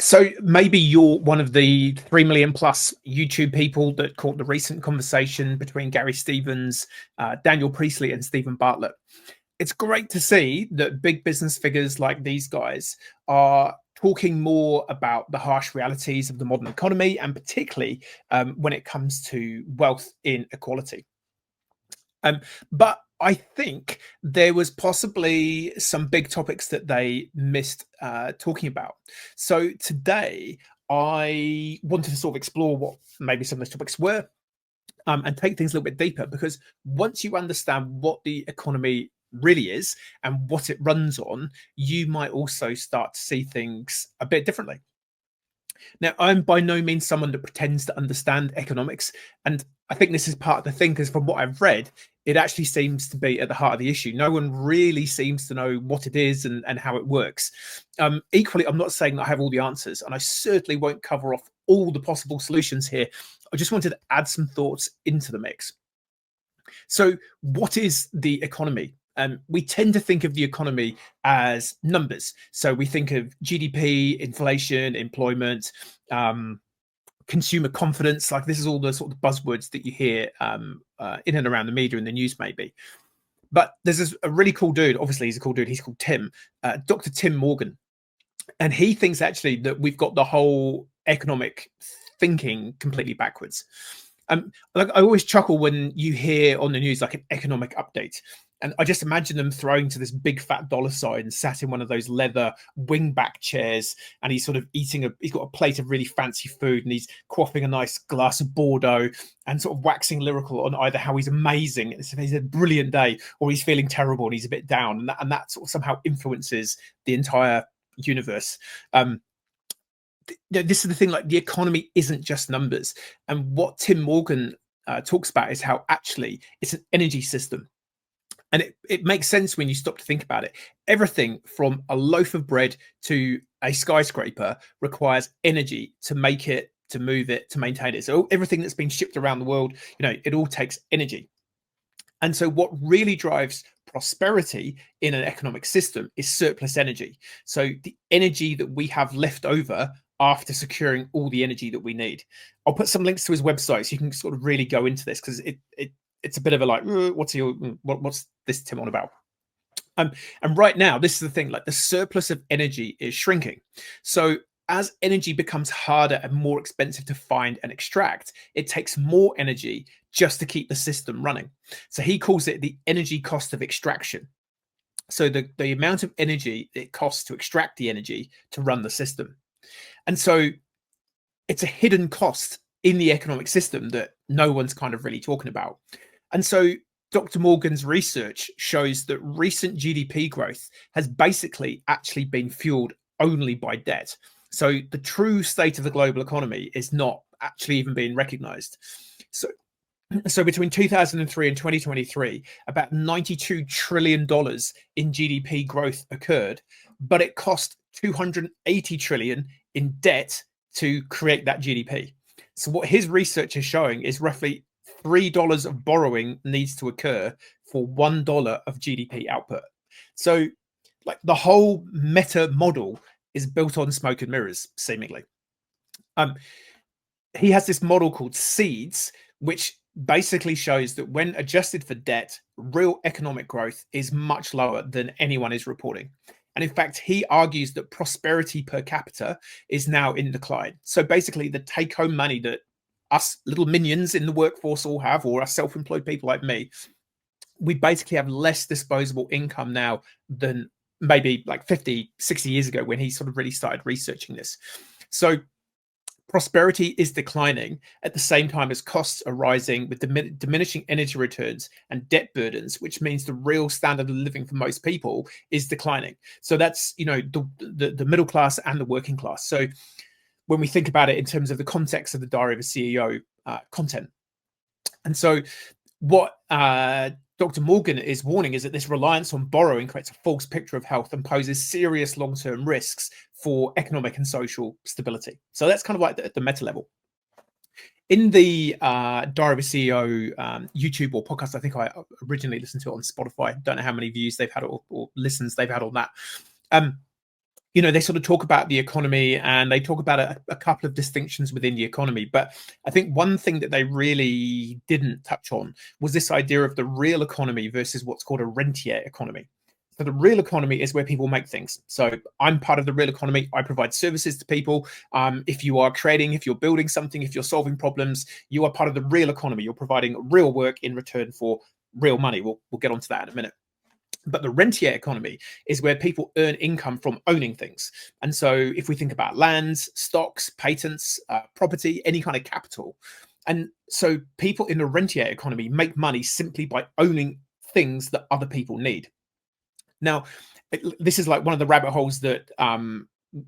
So maybe you're one of the 3 million plus YouTube people that caught the recent conversation between Gary Stevens, Daniel Priestley, and Stephen Bartlett. It's great to see that big business figures like these guys are talking more about the harsh realities of the modern economy, and particularly when it comes to wealth inequality. But I think there was possibly some big topics that they missed talking about. So today, I wanted to sort of explore what maybe some of those topics were, and take things a little bit deeper, because once you understand what the economy really is and what it runs on, you might also start to see things a bit differently. Now, I'm by no means someone that pretends to understand economics. And I think this is part of the thing, because from what I've read, it actually seems to be at the heart of the issue. No one really seems to know what it is and how it works. Equally, I'm not saying that I have all the answers, and I certainly won't cover off all the possible solutions here. I just wanted to add some thoughts into the mix. So, what is the economy? We tend to think of the economy as numbers. So we think of GDP, inflation, employment, consumer confidence. Like, this is all the sort of buzzwords that you hear in and around the media and the news, maybe. But there's a really cool dude. Obviously, he's a cool dude. He's called Tim, Dr. Tim Morgan. And he thinks actually that we've got the whole economic thinking completely backwards. Like, I always chuckle when you hear on the news like an economic update, and I just imagine them throwing to this big fat dollar sign, sat in one of those leather wingback chairs, and he's sort of eating he's got a plate of really fancy food, and he's quaffing a nice glass of Bordeaux, and sort of waxing lyrical on either how he's amazing, he's a brilliant day, or he's feeling terrible and he's a bit down, and that sort of somehow influences the entire universe. This is the thing, like, the economy isn't just numbers. And what Tim Morgan talks about is how actually it's an energy system. And it makes sense when you stop to think about it. Everything from a loaf of bread to a skyscraper requires energy to make it, to move it, to maintain it. So everything that's been shipped around the world, it all takes energy. And so what really drives prosperity in an economic system is surplus energy. So the energy that we have left over after securing all the energy that we need. I'll put some links to his website so you can sort of really go into this, because it's a bit of a like, what's this Tim on about? And right now, this is the thing, like, the surplus of energy is shrinking. So as energy becomes harder and more expensive to find and extract, it takes more energy just to keep the system running. So he calls it the energy cost of extraction. So the amount of energy it costs to extract the energy to run the system. And so it's a hidden cost in the economic system that no one's kind of really talking about. And so Dr. Morgan's research shows that recent GDP growth has basically actually been fueled only by debt. So the true state of the global economy is not actually even being recognized. So between 2003 and 2023, about $92 trillion in GDP growth occurred, but it cost 280 trillion in debt to create that GDP. So what his research is showing is roughly $3 of borrowing needs to occur for $1 of GDP output. So, like, the whole meta model is built on smoke and mirrors, seemingly. He has this model called Seeds, which basically shows that when adjusted for debt, real economic growth is much lower than anyone is reporting. And in fact, he argues that prosperity per capita is now in decline. So basically, the take-home money that us little minions in the workforce all have, or us self-employed people like me, we basically have less disposable income now than maybe like 50, 60 years ago, when he sort of really started researching this. So prosperity is declining at the same time as costs are rising, with diminishing energy returns and debt burdens, which means the real standard of living for most people is declining. So that's, the middle class and the working class. So when we think about it in terms of the context of the Diary of a CEO content. And so what Dr. Morgan is warning is that this reliance on borrowing creates a false picture of health and poses serious long-term risks for economic and social stability. So that's kind of like the meta level. In the Diary of a CEO YouTube or podcast, I think I originally listened to it on Spotify. Don't know how many views they've had or listens they've had on that. they sort of talk about the economy, and they talk about a couple of distinctions within the economy. But I think one thing that they really didn't touch on was this idea of the real economy versus what's called a rentier economy. So the real economy is where people make things. So I'm part of the real economy. I provide services to people. If you are creating, if you're building something, if you're solving problems, you are part of the real economy. You're providing real work in return for real money. We'll get onto that in a minute. But the rentier economy is where people earn income from owning things. And so if we think about lands, stocks, patents, property, any kind of capital. And so people in the rentier economy make money simply by owning things that other people need. Now, this is like one of the rabbit holes that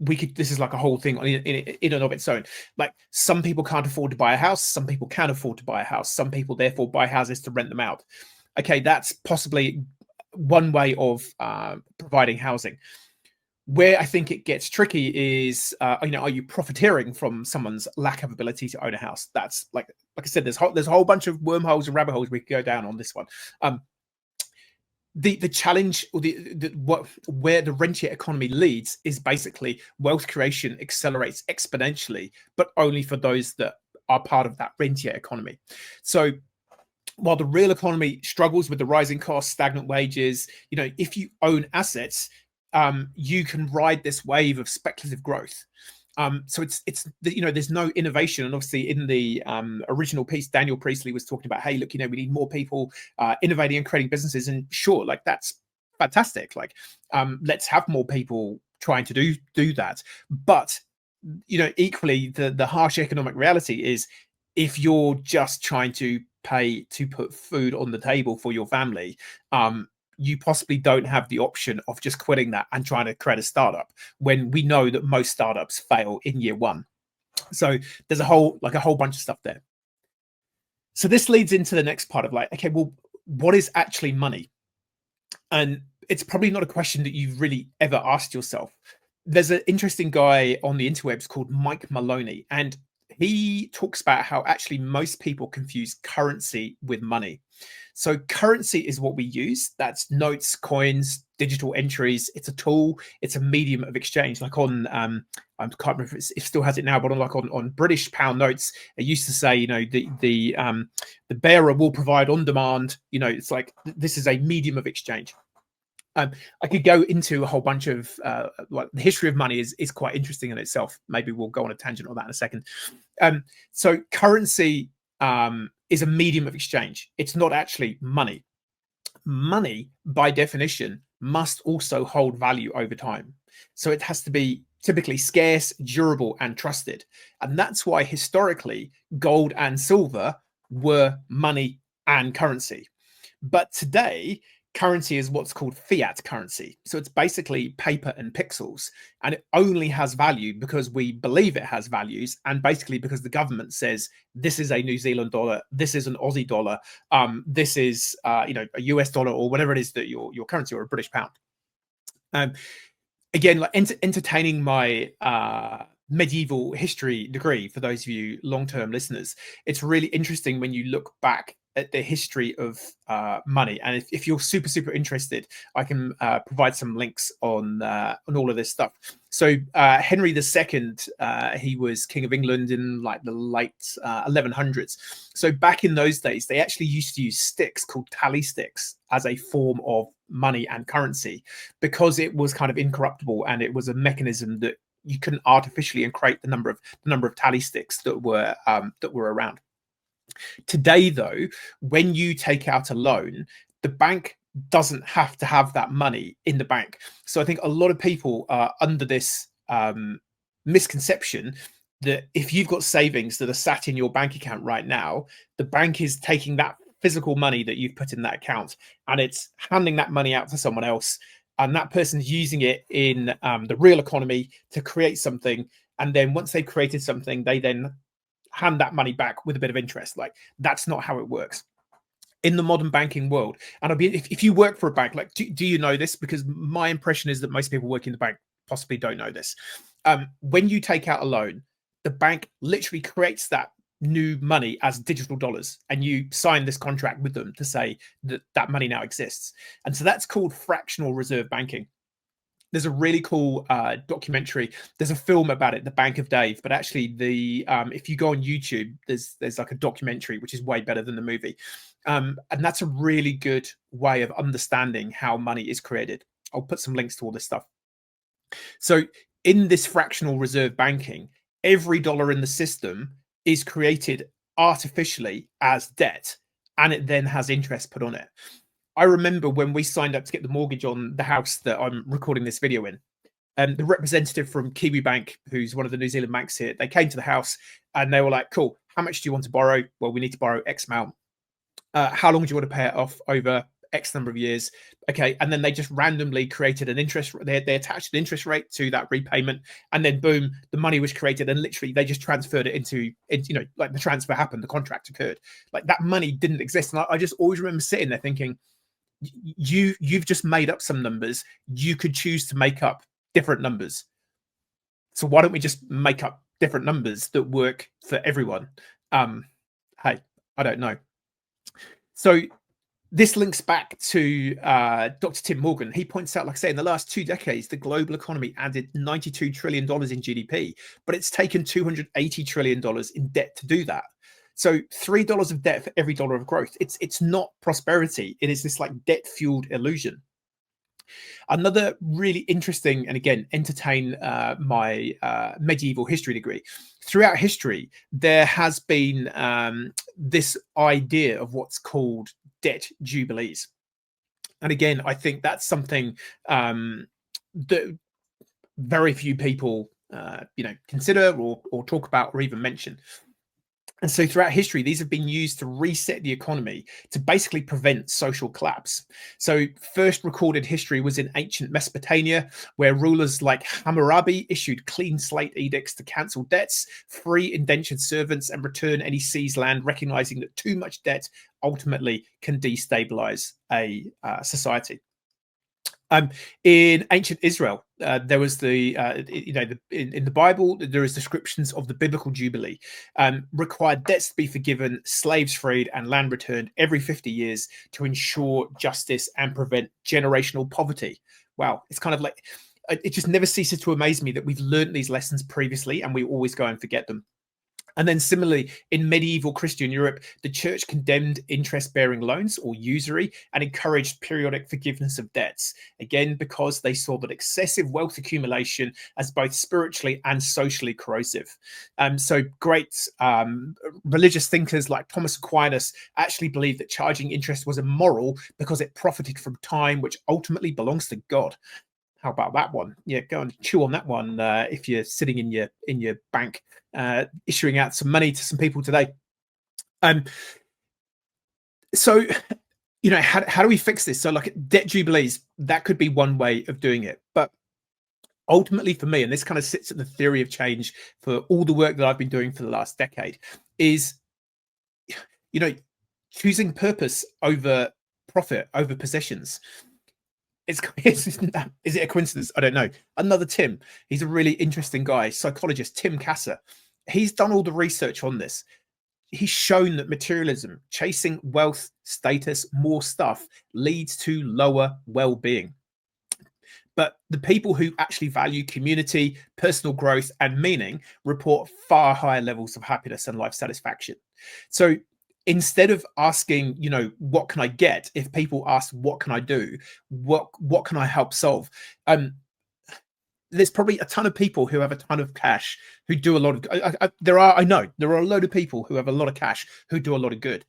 this is like a whole thing in and of its own. Like, some people can't afford to buy a house. Some people can afford to buy a house. Some people therefore buy houses to rent them out. Okay, that's possibly one way of providing housing. Where I think it gets tricky is, are you profiteering from someone's lack of ability to own a house? That's like I said, there's a whole bunch of wormholes and rabbit holes we could go down on this one. The challenge, or where the rentier economy leads, is basically wealth creation accelerates exponentially, but only for those that are part of that rentier economy. So while the real economy struggles with the rising costs, stagnant wages, if you own assets, you can ride this wave of speculative growth. So there's no innovation. And obviously in the original piece, Daniel Priestley was talking about, hey, look, we need more people innovating and creating businesses. And sure, like, that's fantastic. Like, let's have more people trying to do that. But, equally, the harsh economic reality is, if you're just trying to pay to put food on the table for your family, you possibly don't have the option of just quitting that and trying to create a startup, when we know that most startups fail in year one. So there's a whole bunch of stuff there. So this leads into the next part of, like, okay, well, what is actually money? And it's probably not a question that you've really ever asked yourself. There's an interesting guy on the interwebs called Mike Maloney, and he talks about how actually most people confuse currency with money. So currency is what we use. That's notes, coins, digital entries. It's a tool. It's a medium of exchange. Like on, I can't remember if it still has it now, but on British pound notes, it used to say, the bearer will provide on demand. It's like, this is a medium of exchange. I could go into a whole bunch of the history of money is quite interesting in itself. Maybe we'll go on a tangent on that in a second. So currency is a medium of exchange. It's not actually money. Money, by definition, must also hold value over time. So it has to be typically scarce, durable, and trusted. And that's why historically gold and silver were money and currency. But today, currency is what's called fiat currency. So it's basically paper and pixels, and it only has value because we believe it has values, and basically because the government says this is a New Zealand dollar, this is an Aussie dollar, this is a US dollar, or whatever it is that your currency, or a British pound. Again, like entertaining my medieval history degree, for those of you long-term listeners, it's really interesting when you look back at the history of money. And if you're super interested, I can provide some links on all of this stuff. So Henry II, he was King of England in like the late 1100s. So back in those days, they actually used to use sticks called tally sticks as a form of money and currency, because it was kind of incorruptible, and it was a mechanism that you couldn't artificially create the number of tally sticks that were around. Today, though, when you take out a loan, the bank doesn't have to have that money in the bank. So I think a lot of people are under this misconception that if you've got savings that are sat in your bank account right now, the bank is taking that physical money that you've put in that account, and it's handing that money out to someone else, and that person's using it in the real economy to create something. And then once they've created something, they then hand that money back with a bit of interest. Like, that's not how it works in the modern banking world. And if you work for a bank, like, do you know this? Because my impression is that most people working in the bank possibly don't know this. When you take out a loan, the bank literally creates that new money as digital dollars, and you sign this contract with them to say that that money now exists. And so that's called fractional reserve banking. there's a really cool documentary. There's a film about it, The Bank of Dave, but actually if you go on YouTube, there's like a documentary which is way better than the movie, and that's a really good way of understanding how money is created. I'll put some links to all this stuff. So in this fractional reserve banking, every dollar in the system is created artificially as debt, and it then has interest put on it. I remember when we signed up to get the mortgage on the house that I'm recording this video in, and the representative from Kiwi Bank, who's one of the New Zealand banks here, they came to the house and they were like, cool, how much do you want to borrow? Well, we need to borrow X amount. How long do you want to pay it off? Over X number of years. Okay. And then they just randomly created an interest. They attached an interest rate to that repayment. And then boom, the money was created. And literally they just transferred it into like the transfer happened, the contract occurred. Like that money didn't exist. And I just always remember sitting there thinking, you've just made up some numbers. You could choose to make up different numbers. So why don't we just make up different numbers that work for everyone? Hey, I don't know. So this links back to Dr. Tim Morgan. He points out, like I say, in the last 2 decades, the global economy added $92 trillion in GDP, but it's taken $280 trillion in debt to do that. So $3 of debt for every dollar of growth. It's not prosperity. It is this like debt-fueled illusion. Another really interesting, and again, entertain my medieval history degree. Throughout history, there has been this idea of what's called debt jubilees. And again, I think that's something that very few people consider or talk about or even mention. And so throughout history, these have been used to reset the economy to basically prevent social collapse. So first recorded history was in ancient Mesopotamia, where rulers like Hammurabi issued clean slate edicts to cancel debts, free indentured servants, and return any seized land, recognizing that too much debt ultimately can destabilize a society. In ancient Israel, there was in the Bible, there is descriptions of the biblical jubilee, required debts to be forgiven, slaves freed, and land returned every 50 years to ensure justice and prevent generational poverty. Wow, it's kind of like, it just never ceases to amaze me that we've learned these lessons previously and we always go and forget them. And then similarly, in medieval Christian Europe, the church condemned interest-bearing loans or usury and encouraged periodic forgiveness of debts, again, because they saw that excessive wealth accumulation as both spiritually and socially corrosive. So great religious thinkers like Thomas Aquinas actually believed that charging interest was immoral because it profited from time, which ultimately belongs to God. How about that one? Yeah, go and chew on that one if you're sitting in your bank issuing out some money to some people today. So, how do we fix this? So like debt jubilees, that could be one way of doing it. But ultimately for me, and this kind of sits at the theory of change for all the work that I've been doing for the last decade, is, choosing purpose over profit, over possessions. Is it a coincidence? I don't know. Another Tim, he's a really interesting guy, psychologist, Tim Kasser. He's done all the research on this. He's shown that materialism, chasing wealth, status, more stuff, leads to lower well-being. But the people who actually value community, personal growth, and meaning report far higher levels of happiness and life satisfaction. So instead of asking, what can I get? If people ask, what can I do? What can I help solve? There's probably a ton of people who have a ton of cash who do a lot of, there are a load of people who have a lot of cash who do a lot of good.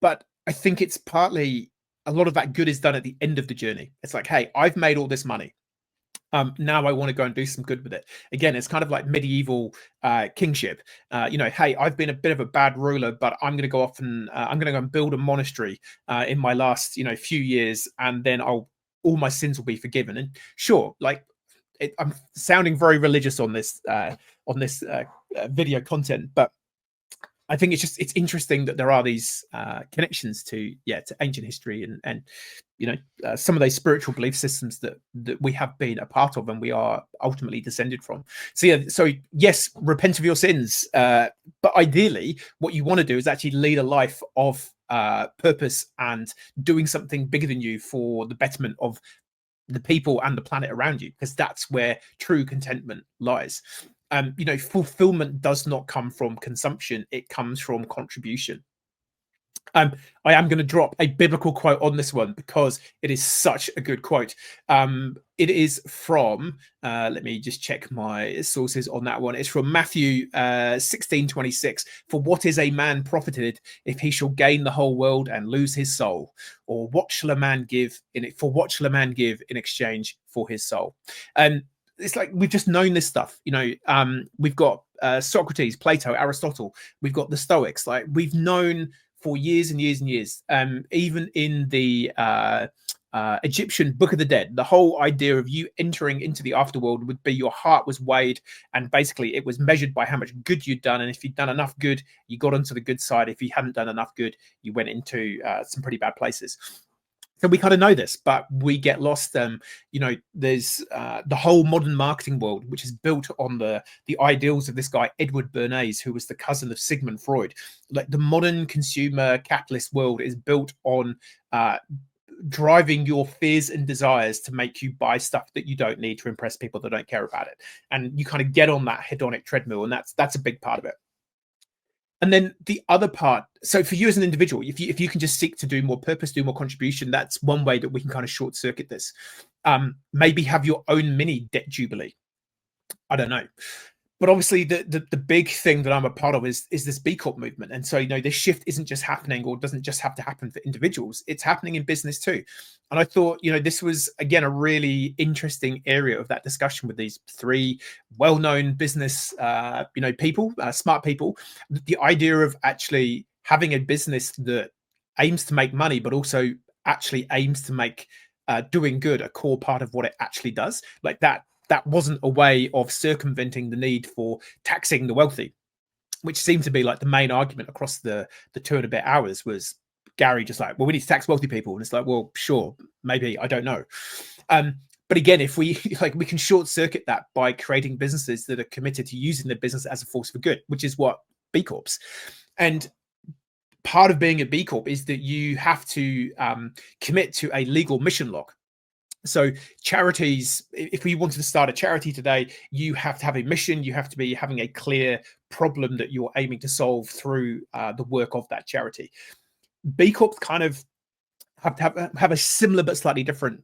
But I think it's partly a lot of that good is done at the end of the journey. It's like, hey, I've made all this money. Now I want to go and do some good with it. Again, it's kind of like medieval kingship. Hey, I've been a bit of a bad ruler, but I'm going to go off and I'm going to go and build a monastery in my last, few years, and then all my sins will be forgiven. And sure, like I'm sounding very religious on this video content, but I think it's interesting that there are these connections to ancient history and some of those spiritual belief systems that we have been a part of and we are ultimately descended from. So yes, repent of your sins, but ideally, what you want to do is actually lead a life of purpose and doing something bigger than you for the betterment of the people and the planet around you, because that's where true contentment lies. Fulfillment does not come from consumption, it comes from contribution. I am going to drop a biblical quote on this one because it is such a good quote. It is from, let me just check my sources on that one. It's from Matthew 16:26. For what is a man profited if he shall gain the whole world and lose his soul? Or what shall a man give in it? For what shall a man give in exchange for his soul? And it's like we've just known this stuff. We've got Socrates, Plato, Aristotle. We've got the Stoics. Like we've known for years and years and years. Even in the Egyptian Book of the Dead, the whole idea of you entering into the afterworld would be your heart was weighed, and basically it was measured by how much good you'd done. And if you'd done enough good, you got onto the good side. If you hadn't done enough good, you went into some pretty bad places. So we kind of know this, but we get lost. There's the whole modern marketing world, which is built on the ideals of this guy, Edward Bernays, who was the cousin of Sigmund Freud. Like the modern consumer capitalist world is built on driving your fears and desires to make you buy stuff that you don't need to impress people that don't care about it. And you kind of get on that hedonic treadmill, and that's a big part of it. And then the other part, so for you as an individual, if you can just seek to do more purpose, do more contribution, that's one way that we can kind of short circuit this. Maybe have your own mini debt jubilee. I don't know. But obviously the big thing that I'm a part of is this B Corp movement. And so, this shift isn't just happening, or doesn't just have to happen for individuals. It's happening in business too. And I thought, this was, again, a really interesting area of that discussion with these three well-known business, people, smart people. The idea of actually having a business that aims to make money, but also actually aims to make doing good a core part of what it actually does. Like that wasn't a way of circumventing the need for taxing the wealthy, which seemed to be like the main argument across the 2 and a bit hours. Was Gary just like, well, we need to tax wealthy people? And it's like, well, sure, maybe, I don't know. But again, if we we can short circuit that by creating businesses that are committed to using their business as a force for good, which is what B Corps. And part of being a B Corp is that you have to commit to a legal mission log. So charities, if we wanted to start a charity today, you have to have a mission. You have to be having a clear problem that you're aiming to solve through the work of that charity. B Corps kind of have to have a similar but slightly different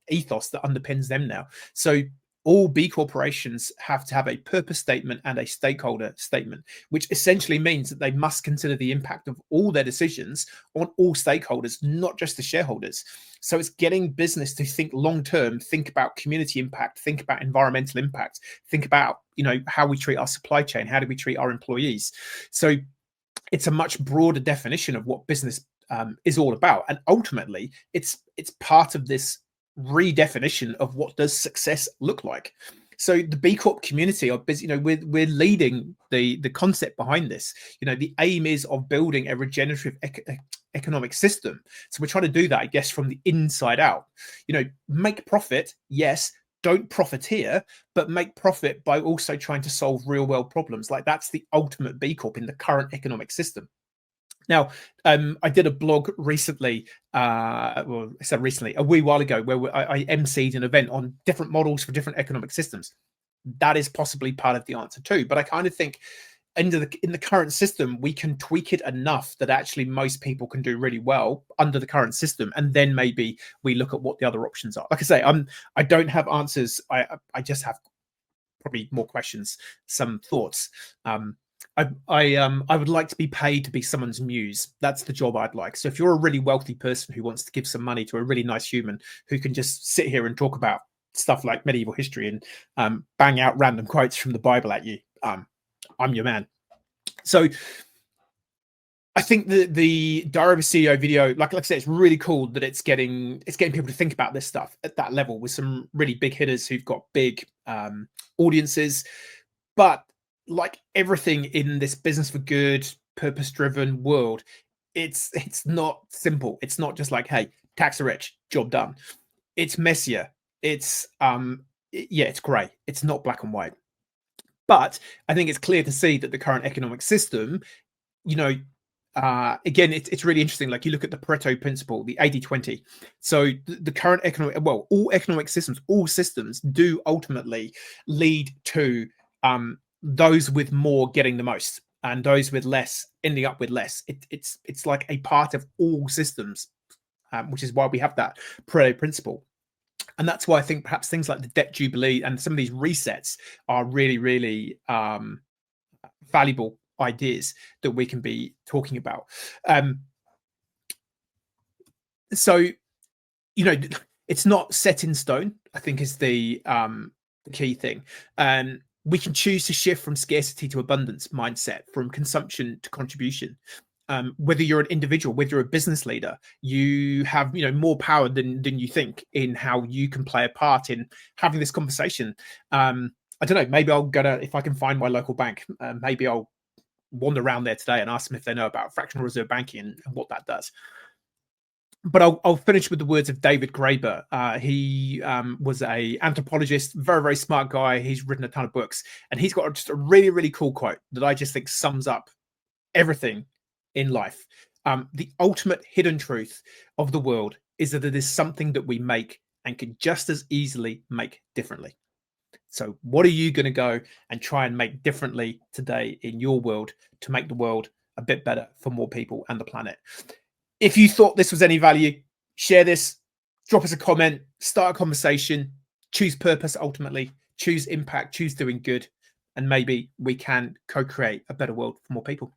ethos that underpins them now. So all B corporations have to have a purpose statement and a stakeholder statement, which essentially means that they must consider the impact of all their decisions on all stakeholders, not just the shareholders. So it's getting business to think long term, think about community impact, think about environmental impact, think about how we treat our supply chain, how do we treat our employees. So it's a much broader definition of what business is all about, and ultimately it's part of this redefinition of what does success look like. So the B Corp community are busy, we're leading the concept behind this. The aim is of building a regenerative economic system. So we're trying to do that, I guess, from the inside out. Make profit, yes, don't profiteer, but make profit by also trying to solve real world problems. Like that's the ultimate B Corp in the current economic system. Now, I did a blog recently, a wee while ago, where I emceed an event on different models for different economic systems. That is possibly part of the answer too. But I kind of think in the current system, we can tweak it enough that actually most people can do really well under the current system. And then maybe we look at what the other options are. Like I say, I don't have answers. I just have probably more questions, some thoughts. I would like to be paid to be someone's muse. That's the job I'd like. So if you're a really wealthy person who wants to give some money to a really nice human who can just sit here and talk about stuff like medieval history and bang out random quotes from the Bible at you, I'm your man. So I think the Diary of a CEO video, like I said, it's really cool that it's getting people to think about this stuff at that level with some really big hitters who've got big audiences. But like everything in this business for good, purpose-driven world, it's not simple. It's not just like, hey, tax the rich, job done. It's messier. It's it's grey. It's not black and white. But I think it's clear to see that the current economic system, again, it's really interesting. Like, you look at the Pareto principle, the 80-20. So the current economic, well, all economic systems, all systems do ultimately lead to those with more getting the most, and those with less ending up with less. It's like a part of all systems, which is why we have that Pareto principle. And that's why I think perhaps things like the debt jubilee and some of these resets are really, really valuable ideas that we can be talking about. So, you know, it's not set in stone, I think, is the key thing. We can choose to shift from scarcity to abundance mindset, from consumption to contribution. Whether you're an individual, whether you're a business leader, you have, you know, more power than you think in how you can play a part in having this conversation. I don't know, maybe I'll go to, if I can find my local bank, maybe I'll wander around there today and ask them if they know about fractional reserve banking and what that does. But I'll finish with the words of David Graeber. He was a anthropologist, very, very smart guy. He's written a ton of books, and he's got just a really, really cool quote that I just think sums up everything in life. The ultimate hidden truth of the world is that it is something that we make and can just as easily make differently. So what are you going to go and try and make differently today in your world to make the world a bit better for more people and the planet? If you thought this was any value, share this, drop us a comment, start a conversation, choose purpose ultimately, choose impact, choose doing good, and maybe we can co-create a better world for more people.